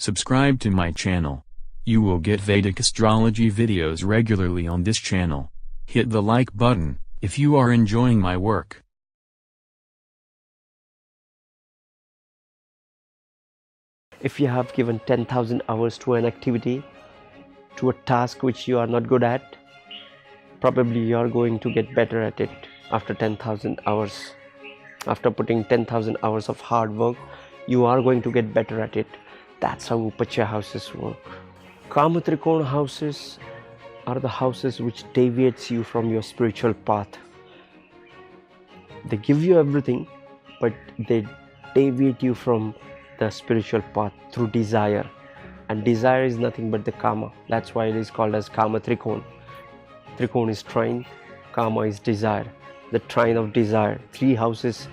Subscribe to my channel. You will get Vedic astrology videos regularly on this channel. Hit the like button if you are enjoying my work. If you have given 10,000 hours to an activity, to a task which you are not good at, probably you are going to get better at it after 10,000 hours. After putting 10,000 hours of hard work, you are going to get better at it. That's how Upachaya houses work. Kamatrikona houses are the houses which deviates you from your spiritual path. They give you everything, but they deviate you from the spiritual path through desire. And desire is nothing but the Kama. That's why it is called as Kama Trikona. Trikona is trine, Kama is desire. The trine of desire. 3 houses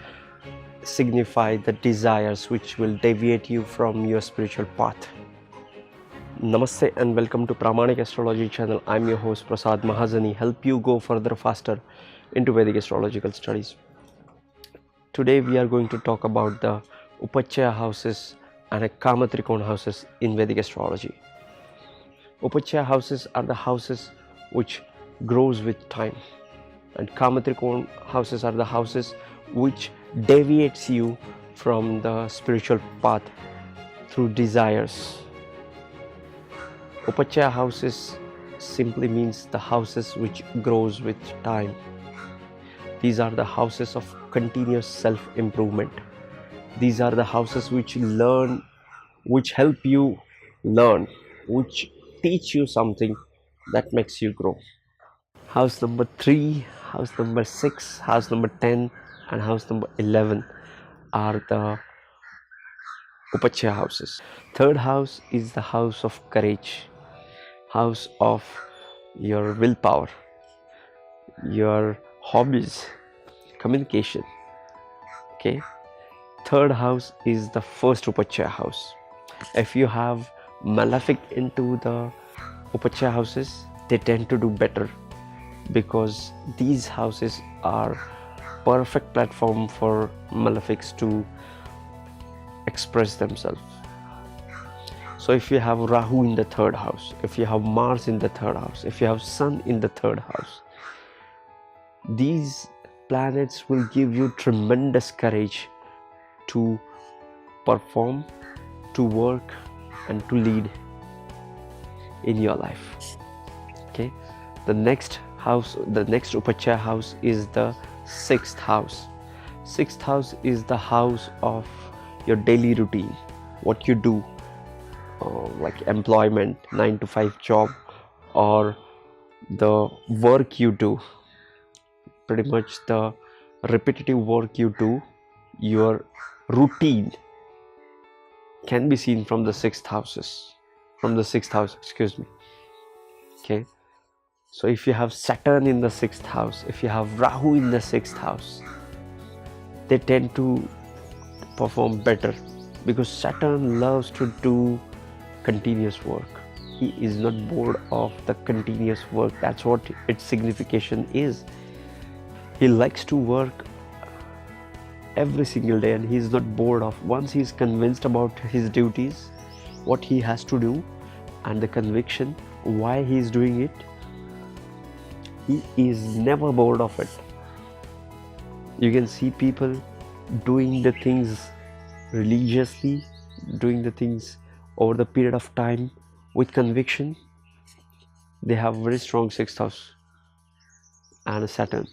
signify the desires which will deviate you from your spiritual path. Namaste and welcome to Pramanik Astrology channel. I'm your host Prasad Mahazani, help you go further faster into Vedic astrological studies. Today we are going to talk about the Upachaya houses and Kama Trikona houses in Vedic astrology. Upachaya houses are the houses which grows with time, and Kama Trikona houses are the houses which deviates you from the spiritual path through desires. Upachaya houses simply means the houses which grows with time. These are the houses of continuous self-improvement. These are the houses which help you learn, which teach you something that makes you grow. House number 3, house number 6, house number 10 and house number 11 are the Upachaya houses. Third house is the house of courage, house of your willpower, your hobbies, communication. Okay. Third house is the first Upachaya house. If you have malefic into the Upachaya houses, they tend to do better because these houses are perfect platform for malefics to express themselves. So if you have Rahu in the third house, if you have Mars in the third house, if you have Sun in the third house, these planets will give you tremendous courage to perform, to work and to lead in your life. Okay, the next Upachaya house is the 6th house. 6th house is the house of your daily routine, what you do, like employment, 9 to 5 job, or the work you do, pretty much the repetitive work you do. Your routine can be seen from the 6th house, excuse me. Okay, so if you have Saturn in the 6th house, if you have Rahu in the 6th house, they tend to perform better because Saturn loves to do continuous work. He is not bored of the continuous work. That's what its signification is. He likes to work every single day and he is not bored of. Once he is convinced about his duties, what he has to do, and the conviction why he is doing it, he is never bored of it. You can see people doing the things religiously, doing the things over the period of time with conviction. They have very strong 6th house and a Saturn.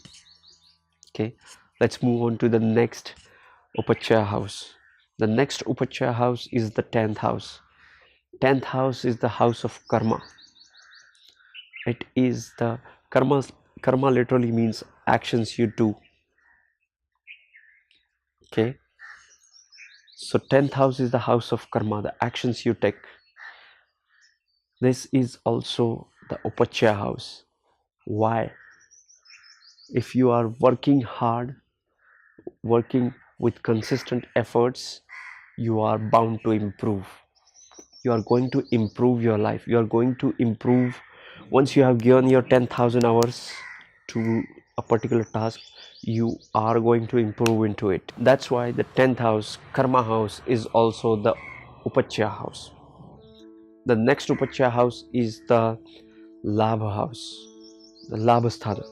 Okay, let's move on to the next Upachaya house. The next Upachaya house is the 10th house. 10th house is the house of karma. It is the karma. Karma literally means actions you do. Okay, so 10th house is the house of karma, the actions you take. This is also the Upachaya house. Why? If you are working hard, working with consistent efforts, you are bound to improve. You are going to improve your life. You are going to improve once you have given your 10,000 hours to a particular task. You are going to improve into it. That's why the 10th house, karma house, is also the Upachaya house. The next Upachaya house is the Labha house, the Labhasthana.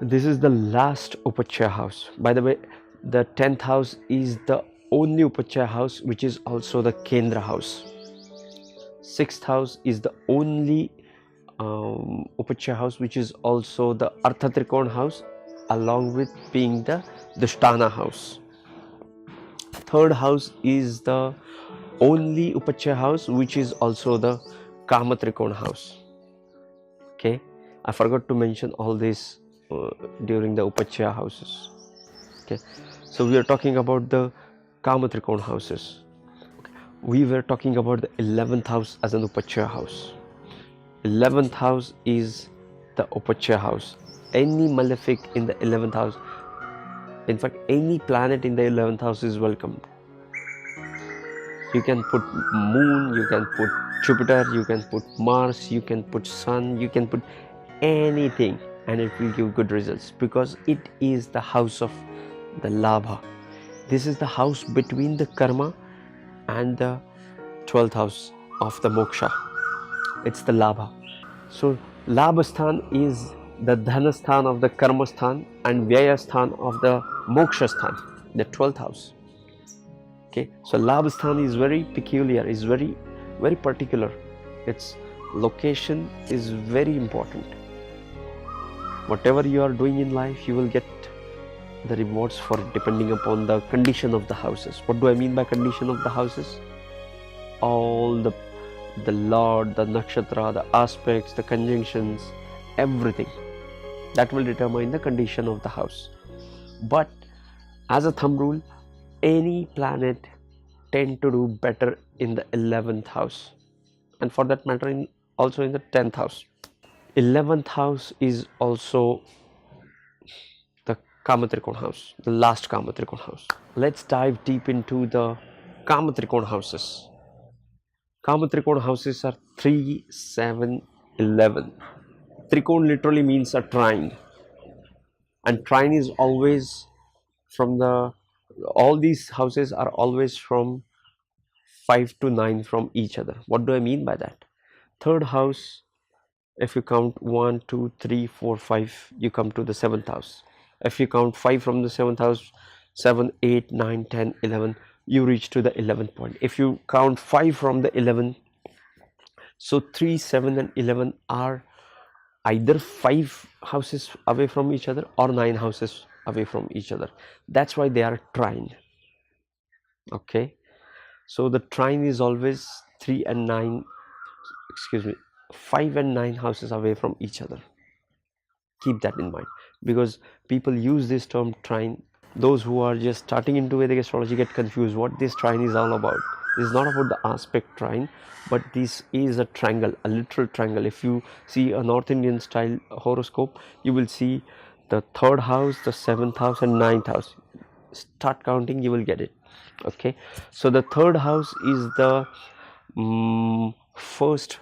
This is the last Upachaya house. By the way, the 10th house is the only Upachaya house which is also the Kendra house. 6th house is the only Upachaya house which is also the Arthatrikon house, along with being the Dushtana house. 3rd house is the only Upachaya house which is also the Kamatrikon house. Okay, I forgot to mention all this during the Upachaya houses. Okay, so we are talking about the Kamatrikon houses. We were talking about the 11th house as an Upachaya house. 11th house is the Upachaya house. Any malefic in the 11th house, in fact any planet in the 11th house is welcome. You can put moon, you can put Jupiter, you can put Mars, you can put sun, you can put anything, and it will give good results, because it is the house of the Labha. This is the house between the karma and the 12th house of the moksha. It's the Labha. So Labhasthan is the Dhanasthan of the Karmasthan and Vyayasthan of the Mokshasthan, the 12th house. Okay, so Labhasthan is very peculiar, is very particular. Its location is very important. Whatever you are doing in life, you will get the rewards for it depending upon the condition of the houses. What do I mean by condition of the houses? All the Lord, the nakshatra, the aspects, the conjunctions, everything that will determine the condition of the house. But as a thumb rule, any planet tend to do better in the 11th house, and for that matter also in the 10th house. 11th house is also the Kamatrikon house, the last Kamatrikon house. Let's dive deep into the Kamatrikon houses. Kamatrikon houses are 3, 7, 11. Trikon literally means a trine, and trine is always from the, all these houses are always from 5 to 9 from each other. What do I mean by that? Third house, if you count 1, 2, 3, 4, 5, you come to the 7th house. If you count 5 from the 7th house, 7, 8, 9, 10, 11, you reach to the 11th point. If you count 5 from the 11, so 3, 7 and 11 are either 5 houses away from each other or 9 houses away from each other. That's why they are trine. Okay, so the trine is always 3 and 9, excuse me, 5 and 9 houses away from each other. Keep that in mind, because people use this term trine. Those who are just starting into Vedic astrology get confused what this trine is all about. This is not about the aspect trine, but this is a triangle, a literal triangle. If you see a North Indian style horoscope, you will see the 3rd house, the 7th house and 9th house. Start counting, you will get it. Okay, so the 3rd house is the first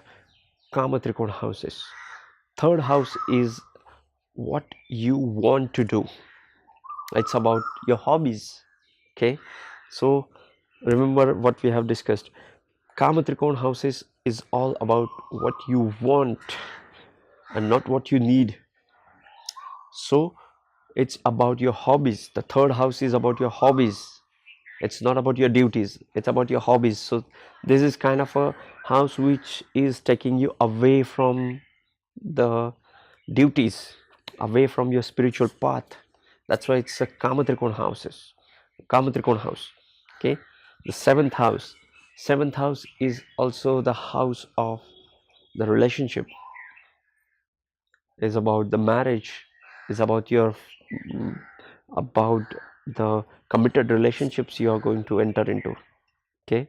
Kamatrikon houses. 3rd house is what you want to do. It's about your hobbies. Okay, so remember what we have discussed. Kamatrikon houses is all about what you want and not what you need. So it's about your hobbies. The 3rd house is about your hobbies. It's not about your duties, it's about your hobbies. So this is kind of a house which is taking you away from the duties, away from your spiritual path. That's why it's a Kamatrikon houses, Kamatrikon house. Okay, the 7th house. 7th house is also the house of the relationship. Is about the marriage. Is about your about the committed relationships you are going to enter into. Okay,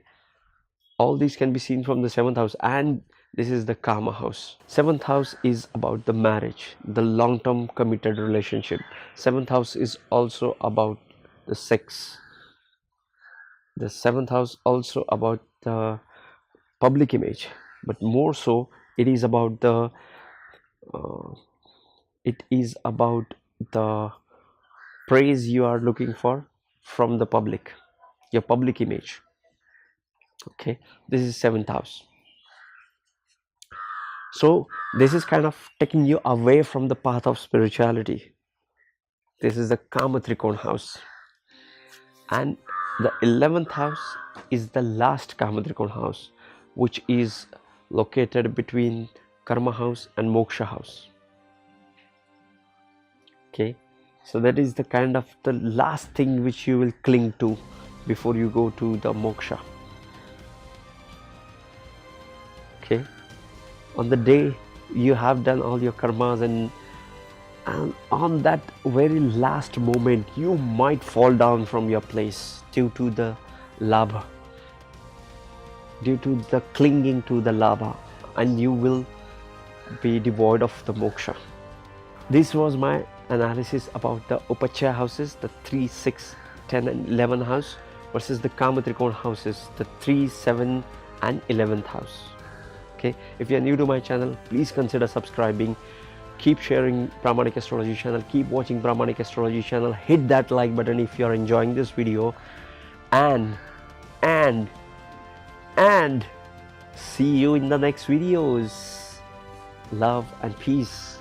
all these can be seen from the 7th house, and this is the Kama house. 7th house is about the marriage, the long-term committed relationship. 7th house is also about the sex. The 7th house also about the public image, but more so it is about the praise you are looking for from the public, your public image. Okay, this is 7th house. So this is kind of taking you away from the path of spirituality. This is the Kama Trikona house, and the 11th house is the last Kama Trikona house, which is located between Karma house and Moksha house. Okay, so that is the kind of the last thing which you will cling to before you go to the moksha. Okay, on the day you have done all your karmas, and on that very last moment you might fall down from your place due to the labha, due to the clinging to the labha, and you will be devoid of the moksha. This was my analysis about the Upachaya houses, the 3, 6, 10 and 11 house versus the Kama Trikona houses, the 3, 7 and 11th house. Okay, if you are new to my channel, please consider subscribing. Keep sharing Pramanik Astrology channel, keep watching Pramanik Astrology channel, hit that like button if you are enjoying this video, and see you in the next videos. Love and peace.